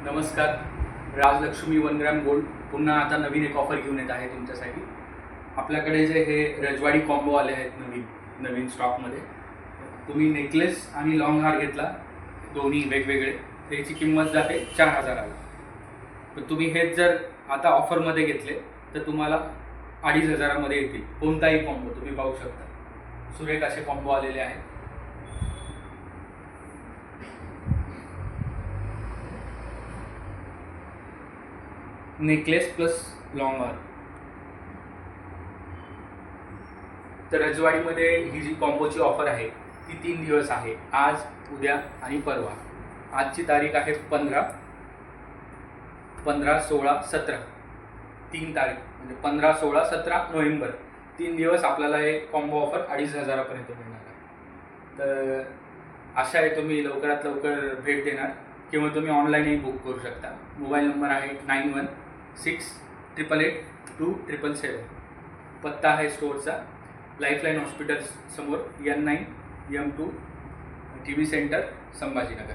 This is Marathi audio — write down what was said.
नमस्कार. राजलक्ष्मी 1 ग्रॅम गोल्ड पुन्हा आता नवीन एक ऑफर घेऊन येत आहे तुमच्यासाठी. आपल्याकडे जे हे रजवाडी कॉम्बो आले आहेत नवीन स्टॉकमध्ये. तुम्ही नेकलेस आणि लॉंग हार घेतला, दोन्ही वेगवेगळे, त्याची किंमत जाते 4000ला. तर तुम्ही हेच जर आता ऑफरमध्ये घेतले तर तुम्हाला 2500मध्ये येतील. कोणताही कॉम्बो तुम्ही पाहू शकता. सुरेख असे कॉम्बो आलेले आहेत. नेकलेस प्लस लॉंग हार. तर रजवाडीमध्ये ही जी कॉम्बोची ऑफर आहे ती 3 दिवस आहे, आज, उद्या आणि परवा. आजची तारीख आहे 15, 16, 17. 3 तारीख म्हणजे 15, 16, 17 नोव्हेंबर. 3 दिवस आपल्याला हे कॉम्बो ऑफर 2500पर्यंत मिळणार आहे. तर आशा आहे तुम्ही लवकरात लवकर भेट देणार किंवा तुम्ही ऑनलाईनही बुक करू शकता. मोबाईल नंबर आहे 9168882277. पत्ता आहे स्टोअरचा लाईफलाईन हॉस्पिटल समोर, N9 M2 TV centre, Sambhajinagar.